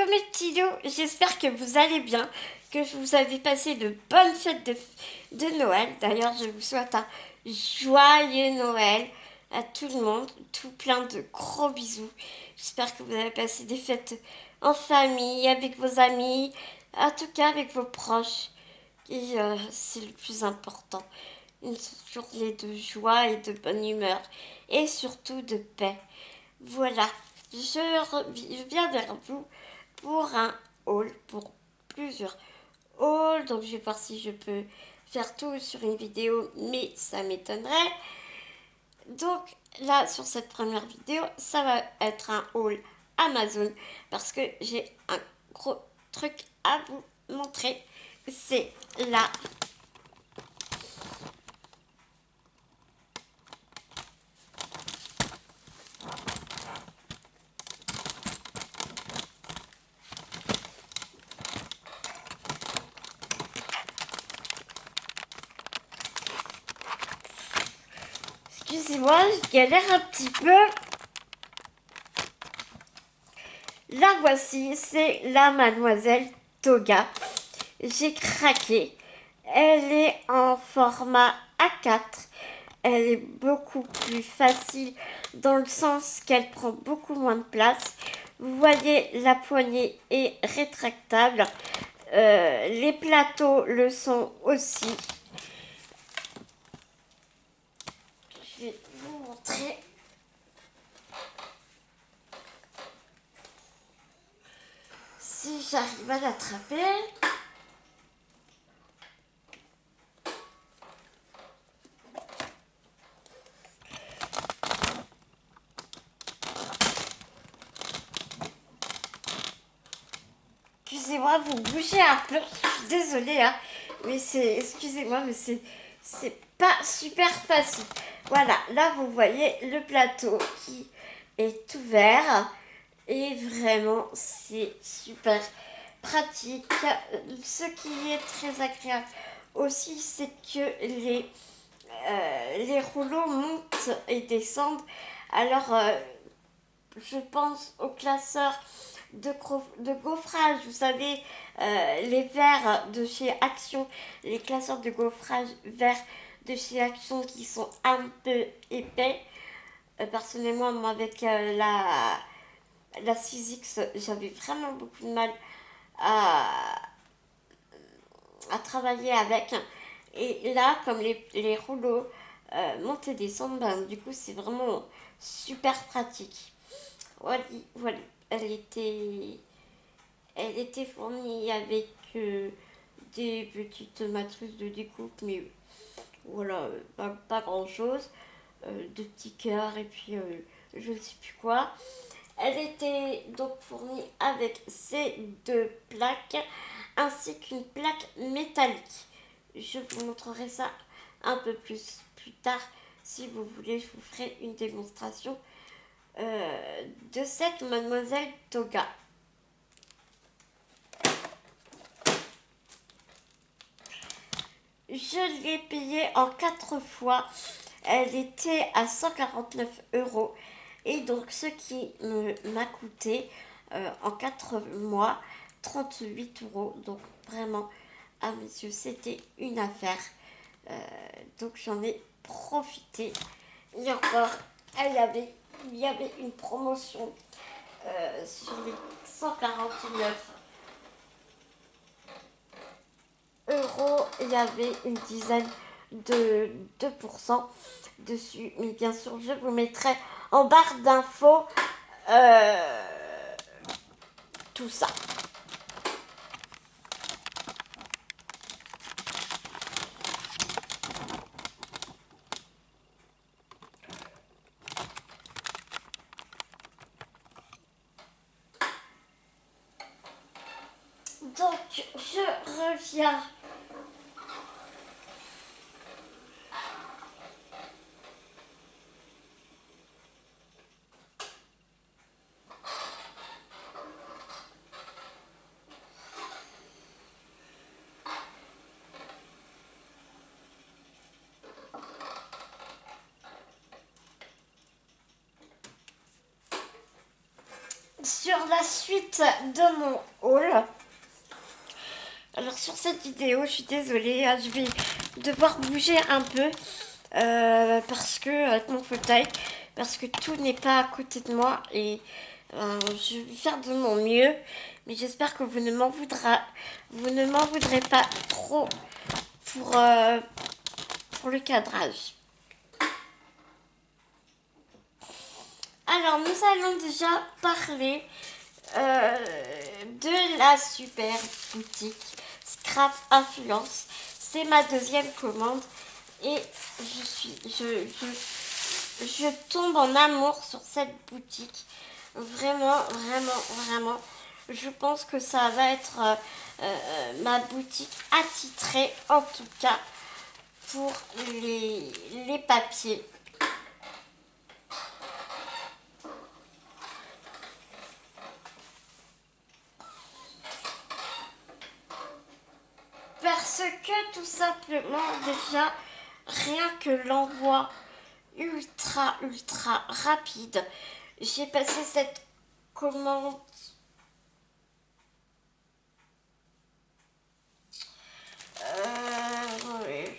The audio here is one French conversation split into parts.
mes petits loups, j'espère que vous allez bien, que vous avez passé de bonnes fêtes de Noël. D'ailleurs, je vous souhaite un joyeux Noël à tout le monde, tout plein de gros bisous. J'espère que vous avez passé des fêtes en famille, avec vos amis, en tout cas avec vos proches. Et c'est le plus important. Une journée de joie et de bonne humeur, et surtout de paix. Voilà, je viens vers vous pour un haul, pour plusieurs hauls. Donc je vais voir si je peux faire tout sur une vidéo, mais ça m'étonnerait. Donc là, sur cette première vidéo, ça va être un haul Amazon parce que j'ai un gros truc à vous montrer. C'est là. Excusez-moi, je galère un petit peu. La voici, c'est la Mademoiselle Toga. J'ai craqué. Elle est en format A4. Elle est beaucoup plus facile dans le sens qu'elle prend beaucoup moins de place. Vous voyez, la poignée est rétractable. Les plateaux le sont aussi. Je vais vous montrer. Si j'arrive à l'attraper. Excusez-moi, vous bougez un peu. Je suis désolée, hein. Mais excusez-moi, mais c'est pas super facile. Voilà, là vous voyez le plateau qui est ouvert. Et vraiment, c'est super pratique. Ce qui est très agréable aussi, c'est que les rouleaux montent et descendent. Alors, je pense aux classeurs de gaufrage, vous savez, les verres de chez Action, les classeurs de gaufrage verts de chez Action qui sont un peu épais. Personnellement, moi, avec la 6X, j'avais vraiment beaucoup de mal à, à travailler avec. Et là, comme les rouleaux montent et descendent, ben, du coup, c'est vraiment super pratique. Voilà, voilà. Elle était, elle était fournie avec des petites matrices de découpe, mais voilà, pas grand chose. De petits cœurs et puis je ne sais plus quoi. Elle était donc fournie avec ces deux plaques ainsi qu'une plaque métallique. Je vous montrerai ça un peu plus tard. Si vous voulez, je vous ferai une démonstration de cette Mademoiselle Toga. Je l'ai payée en 4 fois. Elle était à 149 €. Et donc, ce qui m'a coûté en 4 mois 38 €. Donc, vraiment, à mes yeux, c'était une affaire. Donc, j'en ai profité. Et encore, il y avait une promotion sur les 149 €. Il y avait une dizaine de 2% dessus. Mais bien sûr, je vous mettrai en barre d'infos tout ça. Donc, je reviens. sur la suite de mon haul. Alors sur cette vidéo, je suis désolée, hein, je vais devoir bouger un peu parce que avec mon fauteuil, parce que tout n'est pas à côté de moi et je vais faire de mon mieux, mais j'espère que vous ne m'en voudrez pas trop pour le cadrage. Alors nous allons déjà parler de la super boutique Scrap Influence. C'est ma deuxième commande et je tombe en amour sur cette boutique. Vraiment, vraiment, vraiment. Je pense que ça va être ma boutique attitrée, en tout cas pour les papiers. Parce que tout simplement, déjà, rien que l'envoi ultra rapide, j'ai passé cette commande ouais,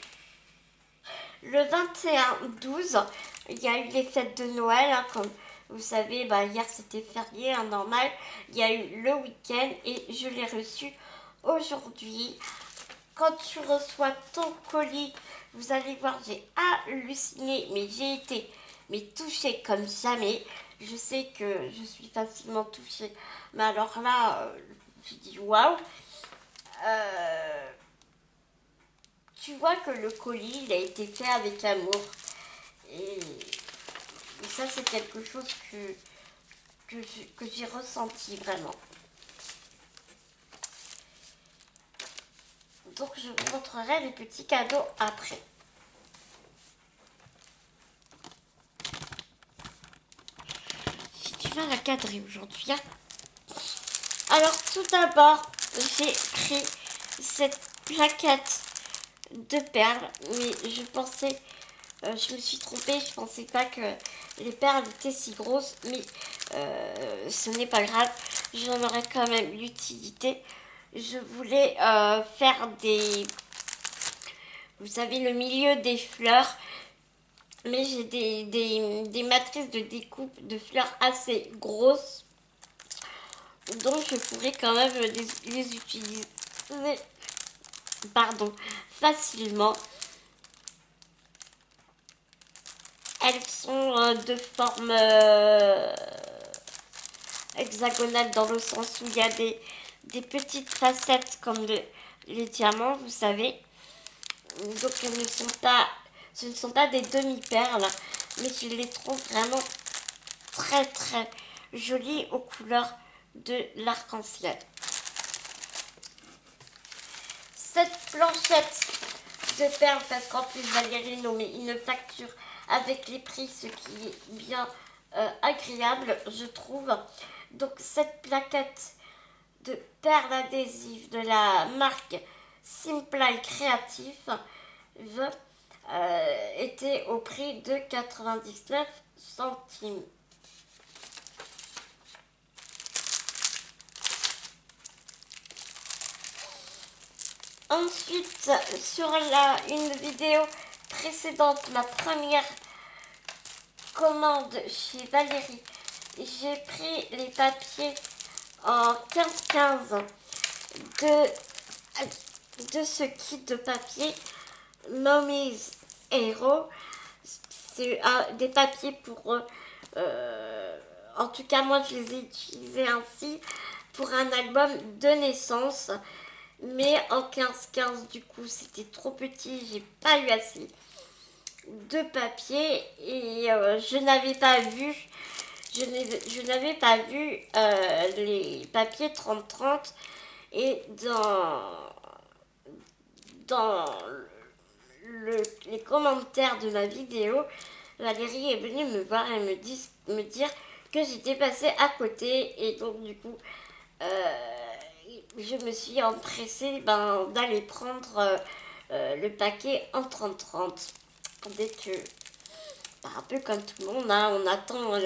le 21/12. Il y a eu les fêtes de Noël, hein, comme vous savez, bah, hier c'était férié, hein, normal. Il y a eu le week-end et je l'ai reçu aujourd'hui. Quand tu reçois ton colis, vous allez voir, j'ai halluciné, mais j'ai été touchée comme jamais. Je sais que je suis facilement touchée, mais alors là, j'ai dit waouh. Tu vois que le colis, il a été fait avec amour. Et ça, c'est quelque chose que j'ai ressenti vraiment. Donc, je vous montrerai les petits cadeaux après. J'ai du mal à cadrer aujourd'hui. Hein. Alors, tout d'abord, j'ai pris cette plaquette de perles, mais je pensais, je me suis trompée, je pensais pas que les perles étaient si grosses, mais ce n'est pas grave, j'en aurais quand même l'utilité. Je voulais faire vous savez, le milieu des fleurs, mais j'ai des matrices de découpe de fleurs assez grosses, donc je pourrais quand même les utiliser, pardon, facilement. Elles sont de forme hexagonale dans le sens où il y a des petites facettes comme les diamants, vous savez. Donc ce ne sont pas des demi-perles, mais je les trouve vraiment très jolies aux couleurs de l'arc-en-ciel. Cette planchette de perles, parce qu'en plus Valérie nous met une facture avec les prix, ce qui est bien agréable, je trouve. Donc cette plaquette de perles adhésives de la marque Simply Creative était au prix de 99 centimes. Ensuite, sur une vidéo précédente, ma première commande chez Valérie, j'ai pris les papiers en 15-15 de ce kit de papier Mommy's Hero. C'est des papiers pour en tout cas moi je les ai utilisés ainsi pour un album de naissance, mais en 15-15 du coup c'était trop petit, j'ai pas eu assez de papier et je n'avais pas vu les papiers 30-30 et dans les commentaires de la vidéo, Valérie est venue me voir et me dire que j'étais passée à côté et donc du coup je me suis empressée d'aller prendre le paquet en 30-30 dès que un peu comme tout le monde, hein, on attend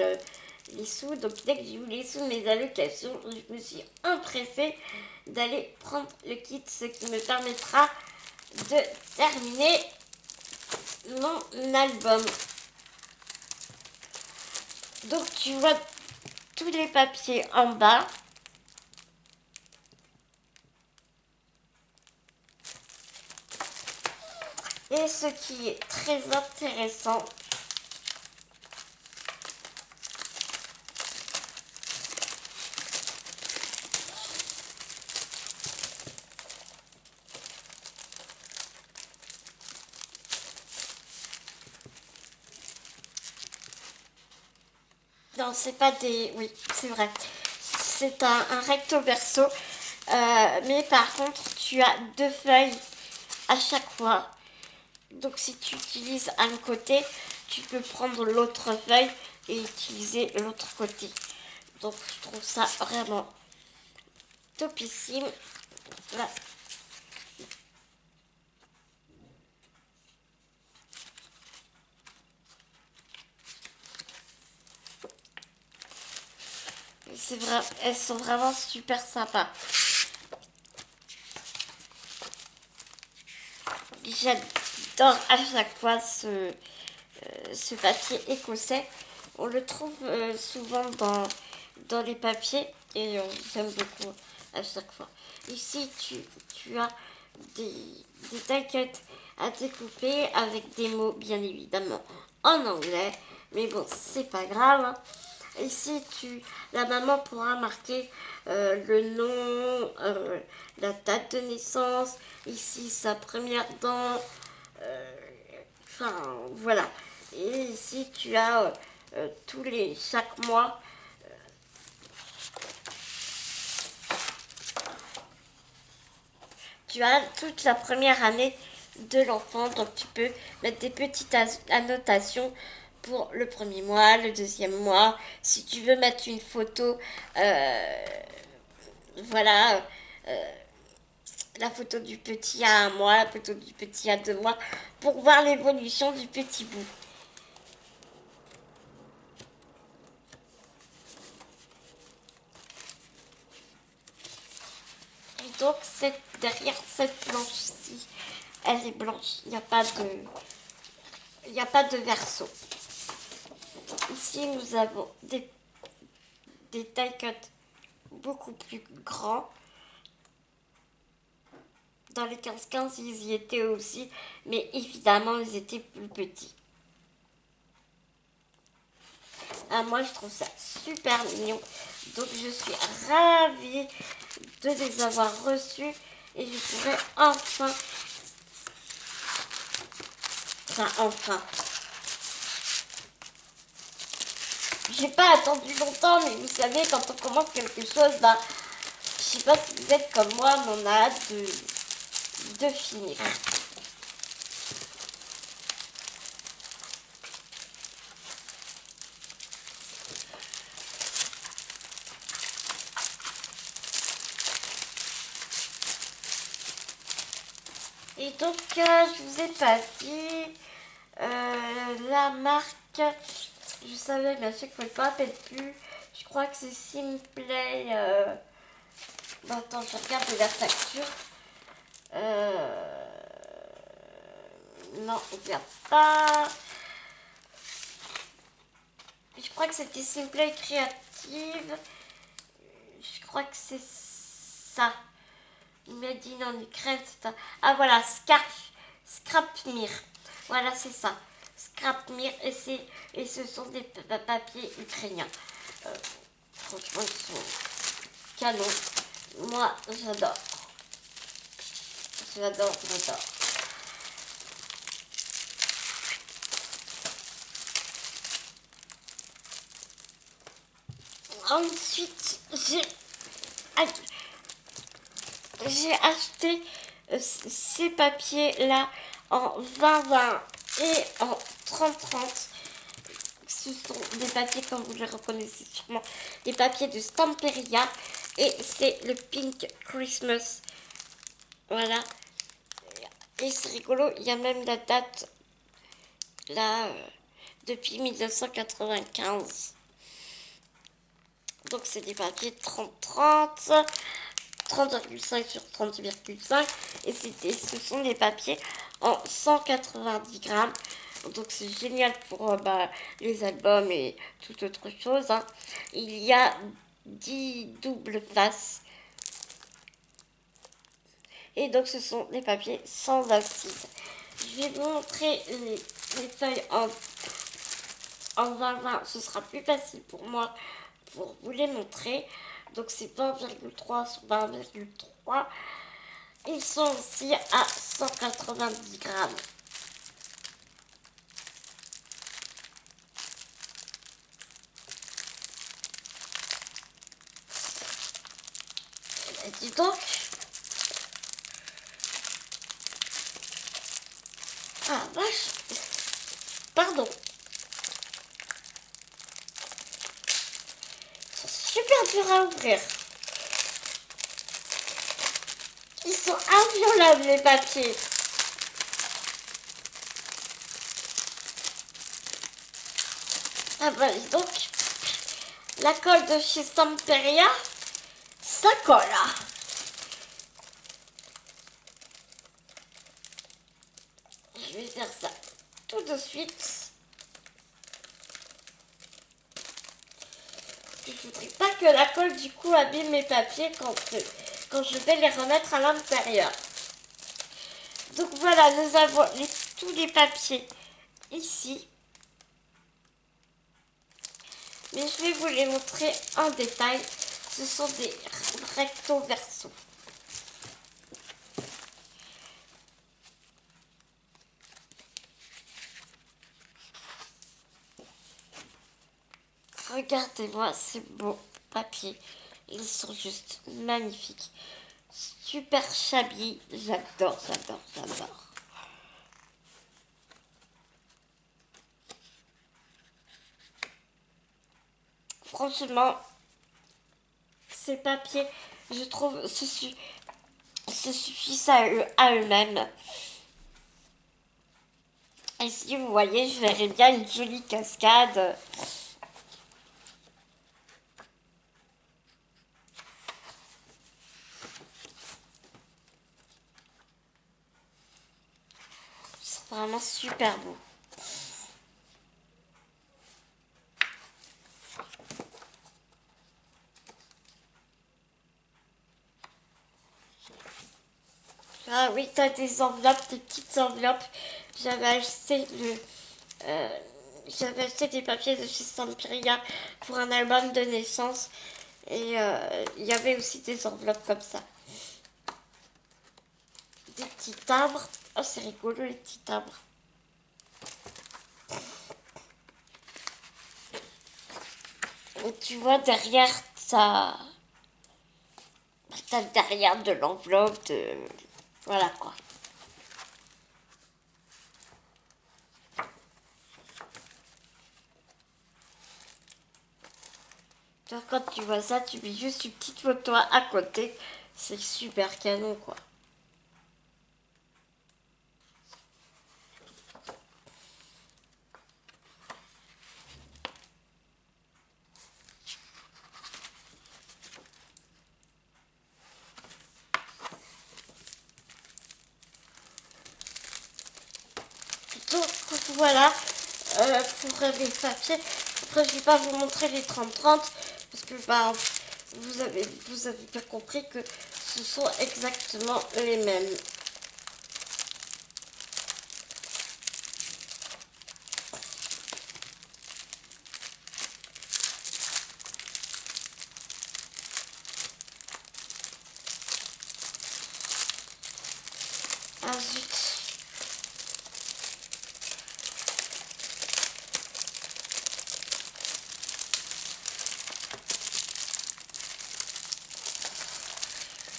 les sous. Donc dès que j'ai eu les sous de mes allocations, je me suis empressée d'aller prendre le kit, ce qui me permettra de terminer mon album. Donc tu vois tous les papiers en bas. Et ce qui est très intéressant, non, c'est pas des... Oui, c'est vrai. C'est un recto verso. Mais par contre, tu as deux feuilles à chaque fois. Donc si tu utilises un côté, tu peux prendre l'autre feuille et utiliser l'autre côté. Donc je trouve ça vraiment topissime. Là. C'est vrai, elles sont vraiment super sympas. J'adore à chaque fois ce papier écossais. On le trouve souvent dans les papiers et j'aime beaucoup à chaque fois. Ici, tu as des, des taquettes à découper avec des mots, bien évidemment, en anglais. Mais bon, c'est pas grave. Ici, la maman pourra marquer le nom, la date de naissance, ici sa première dent, enfin voilà. Et ici, tu as chaque mois, tu as toute la première année de l'enfant, donc tu peux mettre des petites annotations pour le premier mois, le deuxième mois. Si tu veux mettre une photo, voilà, la photo du petit à un mois, la photo du petit à 2 mois, pour voir l'évolution du petit bout. Et donc, derrière cette planche-ci, elle est blanche, il n'y a pas de verso. Ici, nous avons des taille cuts beaucoup plus grands. Dans les 15-15, ils y étaient aussi, mais évidemment, ils étaient plus petits. Ah, moi, je trouve ça super mignon. Donc, je suis ravie de les avoir reçus et je pourrais enfin. J'ai pas attendu longtemps, mais vous savez, quand on commence quelque chose, bah, je sais pas si vous êtes comme moi, mais on a hâte de finir. Et donc, je vous ai pas dit la marque. Je savais, mais à chaque fois, je ne me rappelle plus. Je crois que c'est Simplay. Bon, attends, je regarde la facture. Non, il n'y a pas. Je crois que c'était Simplay Créative. Je crois que c'est ça. Made in en Ukraine, c'est un... Ah voilà, Scrapmir. Voilà, c'est ça. Scrapmir, et ce sont des papiers ukrainiens. Franchement, ils sont canons. Moi, j'adore. J'adore. Ensuite, j'ai acheté ces papiers-là en 20-20 et en 30-30. Ce sont des papiers, comme vous les reconnaissez sûrement, des papiers de Stamperia. Et c'est le Pink Christmas. Voilà. Et c'est rigolo, il y a même la date là, depuis 1995. Donc c'est des papiers 30-30, 30,5 sur 30,5. Et ce sont des papiers en 190 grammes. Donc c'est génial pour les albums et toute autre chose. Hein. Il y a 10 doubles faces. Et donc ce sont des papiers sans acide. Je vais vous montrer les feuilles en 20-20. Ce sera plus facile pour moi pour vous les montrer. Donc c'est 20,3 sur 20,3. Ils sont aussi à 190 grammes. Et dis donc. Ah vache. Pardon. Ils sont super durs à ouvrir. Ils sont inviolables les papiers. Ah bah dis donc. La colle de chez Stamperia, ça colle. Hein. Je vais faire ça tout de suite. Je ne voudrais pas que la colle du coup abîme mes papiers quand je vais les remettre à l'intérieur. Donc voilà, nous avons tous les papiers ici. Mais je vais vous les montrer en détail. Ce sont des recto verso. Regardez-moi ces beaux papiers. Ils sont juste magnifiques. Super shabby. J'adore, j'adore, j'adore. Franchement, ces papiers, je trouve, se suffisent à eux-mêmes. Ici, vous voyez, je verrais bien une jolie cascade. C'est vraiment super beau. Ah oui, t'as des enveloppes, des petites enveloppes. J'avais acheté j'avais acheté des papiers de chez Sampiria pour un album de naissance. Et il y avait aussi des enveloppes comme ça. Des petits timbres. Oh, c'est rigolo les petits timbres. Et tu vois derrière, t'as derrière de l'enveloppe. Voilà quoi. Toi, quand tu vois ça, tu mets juste une petite photo à côté. C'est super canon quoi. Donc voilà pour les papiers. Après, je vais pas vous montrer les 30-30 parce que bah, vous avez bien compris que ce sont exactement les mêmes. Ah zut.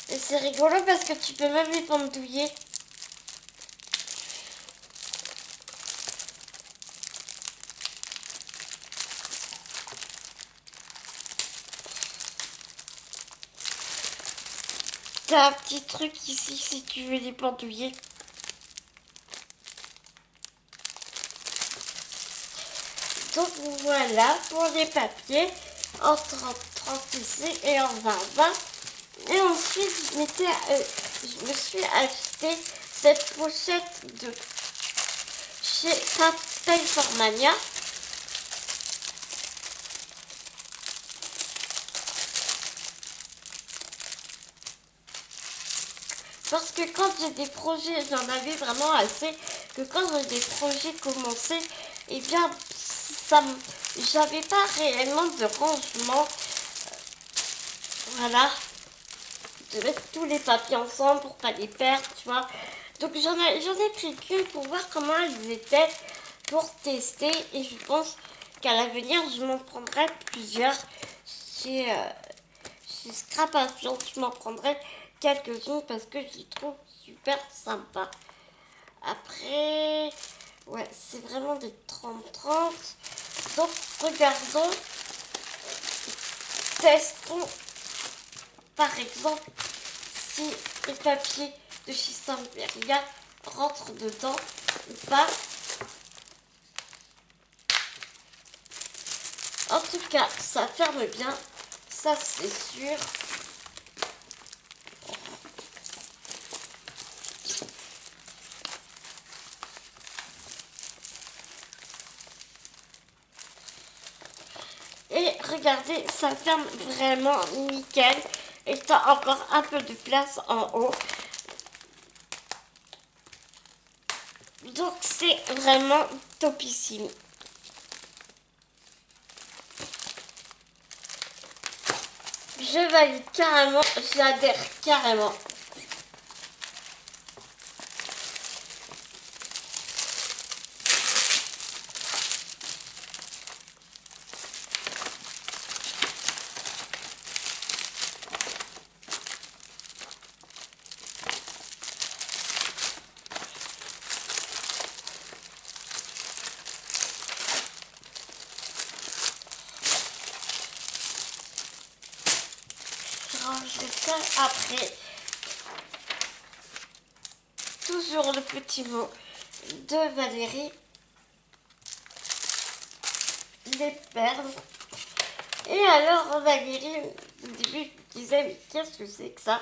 Et c'est rigolo parce que tu peux même les pendouiller. T'as un petit truc ici si tu veux les pendouiller. Donc voilà pour les papiers en 30-30. entre ici et en 2020. Et ensuite, je me suis acheté cette pochette de chez Papermania. Parce que quand j'ai des projets, j'en avais vraiment assez, que quand j'ai des projets commencés, et bien, j'avais pas réellement de rangement. Voilà, de mettre tous les papiers ensemble pour pas les perdre, tu vois. Donc j'en ai pris qu'une pour voir comment elles étaient, pour tester, et je pense qu'à l'avenir, je m'en prendrai plusieurs chez Scrap Influence. Je m'en prendrai quelques-unes parce que je les trouve super sympas. Après, ouais, c'est vraiment des 30-30. Donc, regardons, testons, par exemple, si les papiers de chez Saint-Péria rentrent dedans ou pas. En tout cas, ça ferme bien, ça c'est sûr. Et regardez, ça ferme vraiment nickel. Et t'as encore un peu de place en haut. Donc c'est vraiment topissime. Je valide carrément, j'adhère carrément. Je rangerai ça après. Toujours le petit mot de Valérie. Les perles. Et alors Valérie, au début je me disais mais qu'est-ce que c'est que ça?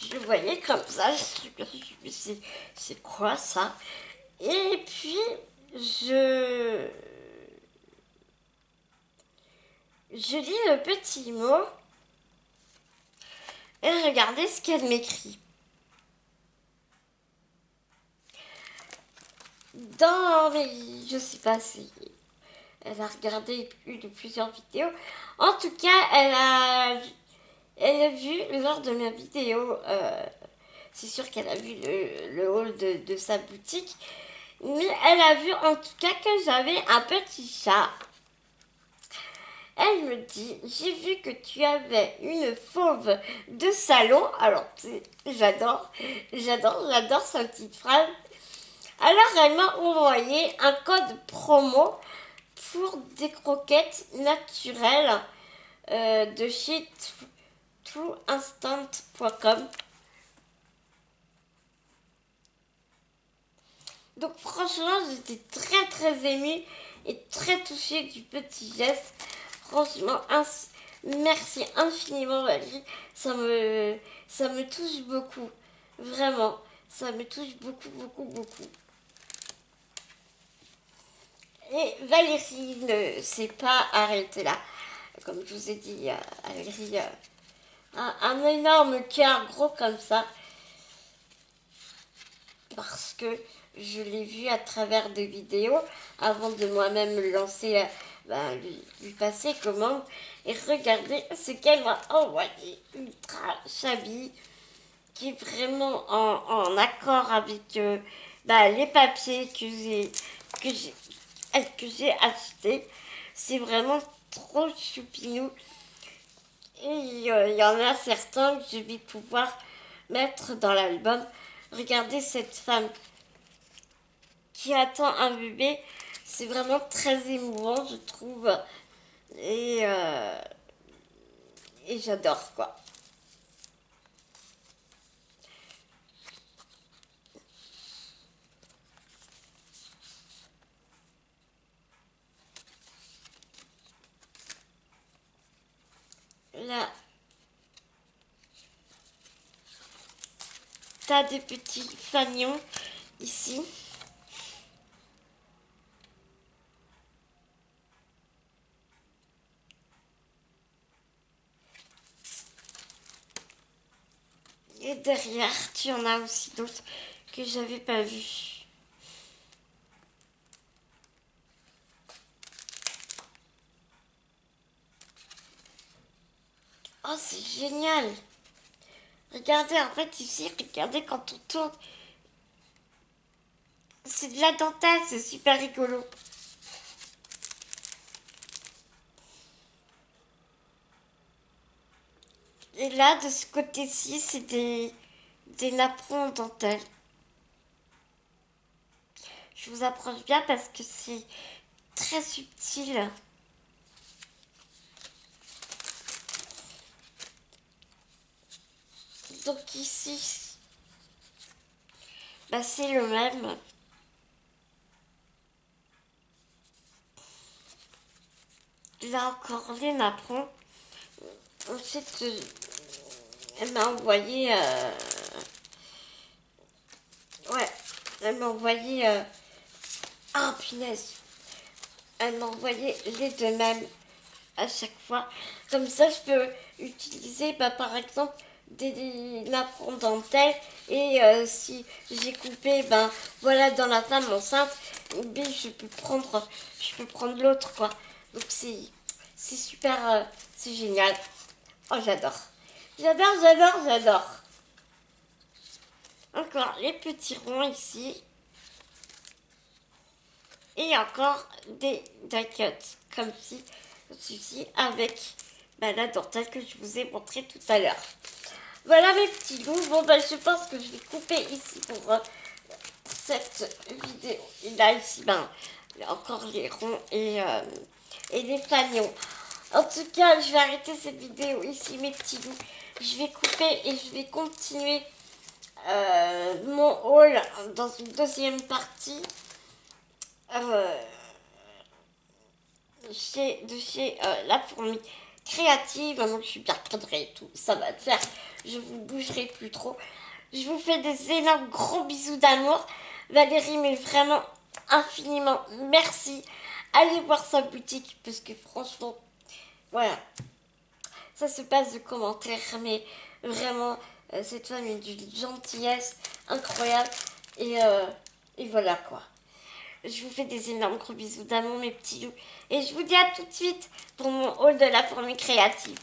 Je le voyais comme ça, je me suis dit c'est quoi ça? Et puis je lis le petit mot et regardez ce qu'elle m'écrit. Je sais pas si elle a regardé une ou plusieurs vidéos. En tout cas, elle a vu lors de ma vidéo, c'est sûr qu'elle a vu le haul de sa boutique, mais elle a vu en tout cas que j'avais un petit chat. Elle me dit, j'ai vu que tu avais une fauve de salon. Alors, j'adore sa petite phrase. Alors, elle m'a envoyé un code promo pour des croquettes naturelles de chez trueinstant.com. Donc franchement, j'étais très émue et très touchée du petit geste. Franchement, merci infiniment Valérie. Ça me touche beaucoup. Vraiment, ça me touche beaucoup. Et Valérie ne s'est pas arrêtée là. Comme je vous ai dit, Valérie, un énorme cœur gros comme ça. Parce que je l'ai vu à travers des vidéos avant de moi-même me lancer, lui passer commande. Et regardez ce qu'elle m'a envoyé, ultra shabby, qui est vraiment en accord avec les papiers que j'ai que j'ai achetés. C'est vraiment trop choupinou. Et il y en a certains que je vais pouvoir mettre dans l'album. Regardez cette femme qui attend un bébé. C'est vraiment très émouvant, je trouve. Et, euh, et j'adore, quoi. ça des petits fanions ici. Et derrière, tu en as aussi d'autres que j'avais pas vus. Oh, c'est génial! Regardez, en fait, ici, regardez quand on tourne. C'est de la dentelle, c'est super rigolo. Et là, de ce côté-ci, c'est des napperons en dentelle. Je vous approche bien parce que c'est très subtil. Donc ici, bah, c'est le même. Là encore, les napperons. Ensuite, elle m'a envoyé... ouais, elle m'a envoyé... ah, punaise! Elle m'a envoyé les deux mêmes à chaque fois. Comme ça, je peux utiliser, bah, par exemple, des napperons en dentelle. Et si j'ai coupé, ben voilà, dans la femme enceinte, ben, je peux prendre l'autre, quoi. Donc c'est super, c'est génial. Oh, j'adore. J'adore, j'adore, j'adore. Encore les petits ronds ici. Et encore des die cuts, comme ceci, avec bah, la dentelle que je vous ai montré tout à l'heure. Voilà mes petits loups. Bon, ben, je pense que je vais couper ici pour cette vidéo. Et là, ici, ben, il y a encore les ronds et les fanions. En tout cas, je vais arrêter cette vidéo ici, mes petits loups. Je vais couper et je vais continuer mon haul dans une deuxième partie. De chez La Fourmi Créative. Donc je suis bien cadrée et tout, ça va le faire. Je vous bougerai plus trop. Je vous fais des énormes gros bisous d'amour. Valérie, mais vraiment infiniment merci. Allez voir sa boutique parce que franchement, voilà, ça se passe de commentaires, mais vraiment, cette femme est d'une gentillesse incroyable. Et voilà quoi. Je vous fais des énormes gros bisous d'amour, mes petits loups. Et je vous dis à tout de suite pour mon haul de La Fourmi Créative.